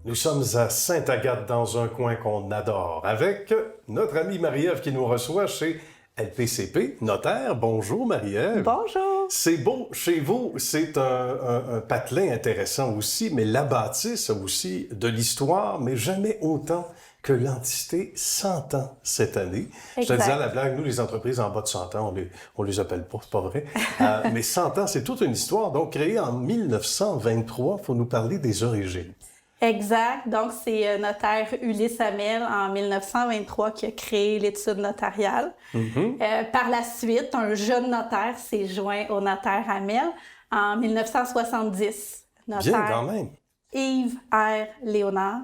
Nous sommes à Sainte-Agathe, dans un coin qu'on adore, avec notre amie Marie-Ève qui nous reçoit chez LPCP, notaire. Bonjour Marie-Ève. Bonjour. C'est beau chez vous, c'est un patelin intéressant aussi, mais la bâtisse a aussi de l'histoire, mais jamais autant que l'entité 100 ans cette année. Exact. Je te disais à la blague, nous les entreprises en bas de 100 ans, on les appelle pas, c'est pas vrai. Mais 100 ans, c'est toute une histoire. Donc créée en 1923, il faut nous parler des origines. Exact. Donc, c'est notaire Ulysse Hamel en 1923 qui a créé l'étude notariale. Par la suite, un jeune notaire s'est joint au notaire Hamel en 1970. Notaire Bien, quand même. Yves R. Léonard,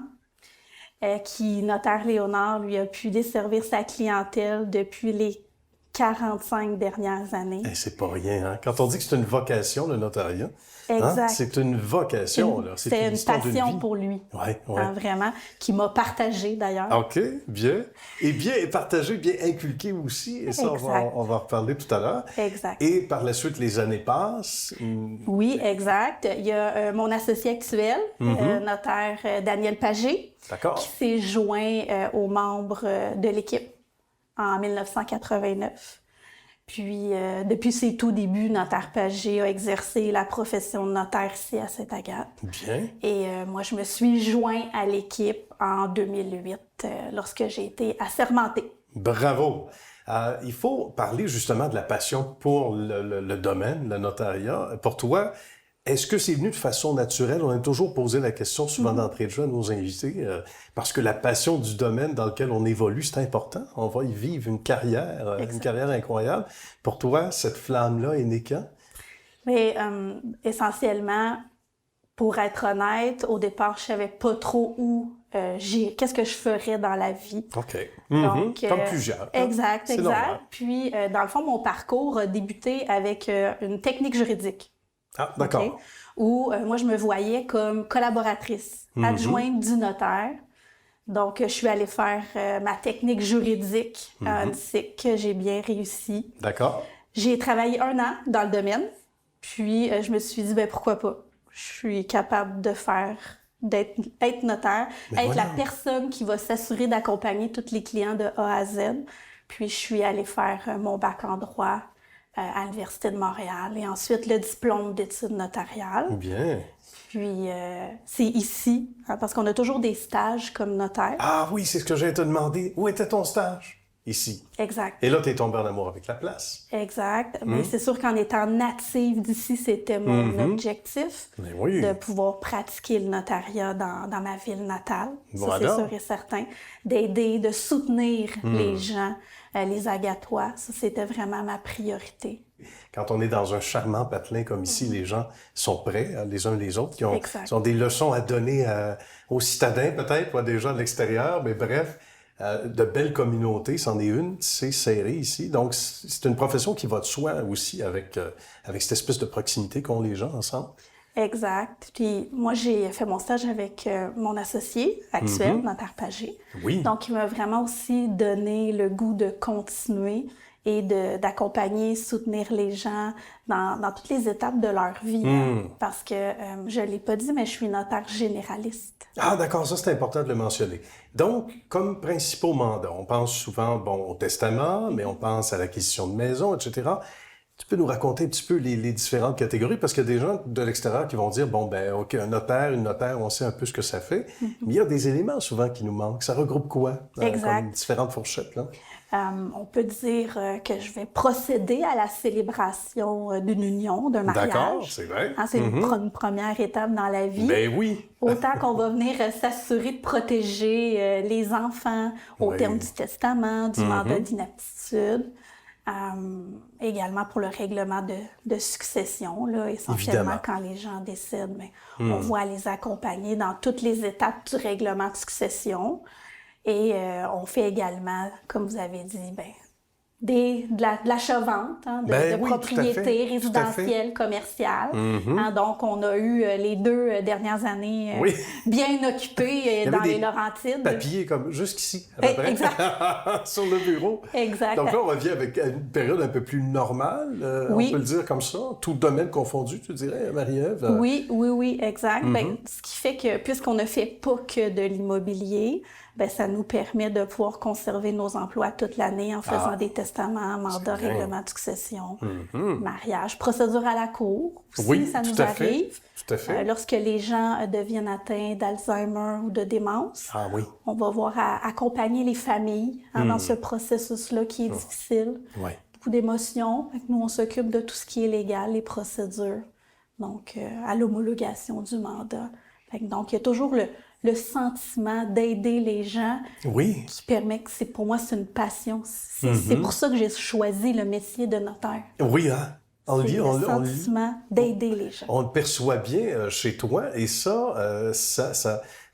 notaire Léonard, lui a pu desservir sa clientèle depuis les 45 dernières années. Eh, c'est pas rien, hein? Quand on dit que c'est une vocation, le notariat, Exact. hein? C'est une vocation, là. C'est une passion pour lui. Oui, oui. Hein, vraiment, qui m'a partagé d'ailleurs. OK, bien. Et bien partagé, bien inculqué aussi. Et ça, on va en reparler tout à l'heure. Exact. Et par la suite, les années passent. Oui, exact. Il y a mon associé actuel, notaire Daniel Pagé, qui s'est joint aux membres de l'équipe en 1989. Puis, depuis ses tout débuts, notaire Pagé a exercé la profession de notaire ici à Sainte-Agathe. Bien. Et moi, je me suis joint à l'équipe en 2008, lorsque j'ai été assermentée. Bravo! Il faut parler justement de la passion pour le domaine, le notariat. Pour toi, est-ce que c'est venu de façon naturelle? On a toujours posé la question souvent d'entrée de jeu à nos invités, parce que la passion du domaine dans lequel on évolue, c'est important. On va y vivre une carrière incroyable. Pour toi, cette flamme-là est née quand? Mais essentiellement, pour être honnête, au départ, je savais pas trop où qu'est-ce que je ferais dans la vie. OK. Donc, comme plusieurs. Exact. Normal. Puis, dans le fond, mon parcours a débuté avec une technique juridique. Ah, d'accord. Okay? Où moi, je me voyais comme collaboratrice, adjointe du notaire. Donc, je suis allée faire ma technique juridique à ANSIC, que j'ai bien réussi. D'accord. J'ai travaillé 1 an dans le domaine, puis je me suis dit, pourquoi pas? Je suis capable de être notaire, être la personne qui va s'assurer d'accompagner tous les clients de A à Z. Puis, je suis allée faire mon bac en droit à l'Université de Montréal et ensuite le diplôme d'études notariales. Bien. Puis, c'est ici, parce qu'on a toujours des stages comme notaire. Ah oui, c'est ce que j'allais te demander. Où était ton stage? Ici. Exact. Et là, tu es tombé en amour avec la place. Exact. Mais c'est sûr qu'en étant native d'ici, c'était mon objectif de pouvoir pratiquer le notariat dans ma ville natale. Ça, c'est sûr et certain. D'aider, de soutenir les gens, les Agatois. Ça, c'était vraiment ma priorité. Quand on est dans un charmant patelin comme ici, les gens sont prêts, les uns les autres, qui ont des leçons à donner aux citadins peut-être, ou à des gens de l'extérieur, mais bref, de belles communautés, c'en est une, c'est serré ici. Donc, c'est une profession qui va de soi aussi avec cette espèce de proximité qu'ont les gens ensemble. Exact. Puis moi, j'ai fait mon stage avec mon associé actuel, notaire Pagé. Oui. Donc, il m'a vraiment aussi donné le goût de continuer et d'accompagner, soutenir les gens dans toutes les étapes de leur vie. Parce que, je ne l'ai pas dit, mais je suis notaire généraliste. Ah, d'accord, ça c'est important de le mentionner. Donc, comme principaux mandats, on pense souvent au testament, mais on pense à l'acquisition de maison, etc. Tu peux nous raconter un petit peu les différentes catégories? Parce qu'il y a des gens de l'extérieur qui vont dire, OK, un notaire, une notaire, on sait un peu ce que ça fait. Mais il y a des éléments souvent qui nous manquent. Ça regroupe quoi? Exact. Comme différentes fourchettes, là? On peut dire que je vais procéder à la célébration d'une union, d'un mariage. D'accord, c'est vrai. C'est une première étape dans la vie. Ben oui. Autant qu'on va venir s'assurer de protéger les enfants au terme du testament, du mandat d'inaptitude. Également pour le règlement de succession, là, essentiellement. Évidemment. Quand les gens décèdent, on va les accompagner dans toutes les étapes du règlement de succession. Et on fait également, comme vous avez dit, de l'achat-vente, hein, de oui, propriétés résidentielles, commerciales. Hein, donc, on a eu les 2 dernières années bien occupées dans les Laurentides. Papier comme jusqu'ici, à peu près, sur le bureau. Exact. Donc là, on revient avec une période un peu plus normale, on peut le dire comme ça, tout domaine confondu, tu dirais, Marie-Ève? Oui, exact. Ce qui fait que, puisqu'on ne fait pas que de l'immobilier, ça nous permet de pouvoir conserver nos emplois toute l'année en faisant des testaments, mandats, règlements de succession, mariage, procédure à la cour aussi, ça nous arrive. Tout à fait. Lorsque les gens deviennent atteints d'Alzheimer ou de démence, on va voir accompagner les familles dans ce processus-là qui est difficile. Beaucoup d'émotions. Nous, on s'occupe de tout ce qui est légal, les procédures, donc à l'homologation du mandat. Donc, il y a toujours le sentiment d'aider les gens qui permet que pour moi, c'est une passion. C'est pour ça que j'ai choisi le métier de notaire. Oui, hein? C'est le sentiment d'aider les gens. On le perçoit bien chez toi et ça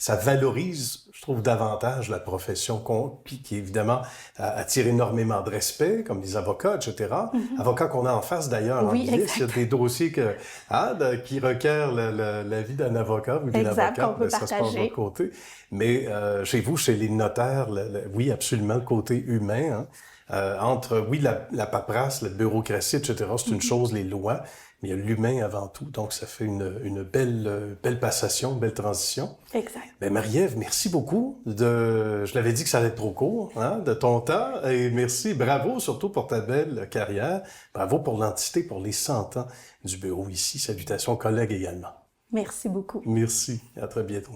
valorise, je trouve, davantage la profession qui évidemment attire énormément de respect, comme les avocats, etc. Avocats qu'on a en face d'ailleurs. Il y a des dossiers qui requièrent l'avis d'un avocat ou d'une avocate. Qu'on peut ça se passe de partager. l'autre côté. Mais chez vous, chez les notaires, oui, absolument, le côté humain, entre, la paperasse, la bureaucratie, etc., c'est une chose, les lois, mais il y a l'humain avant tout. Donc, ça fait une belle passation, une belle transition. Exact. Marie-Ève, merci beaucoup. Je l'avais dit que ça allait être trop court, de ton temps. Et merci, bravo surtout pour ta belle carrière. Bravo pour l'entité, pour les 100 ans du bureau ici. Salutations aux collègues également. Merci beaucoup. Merci. À très bientôt.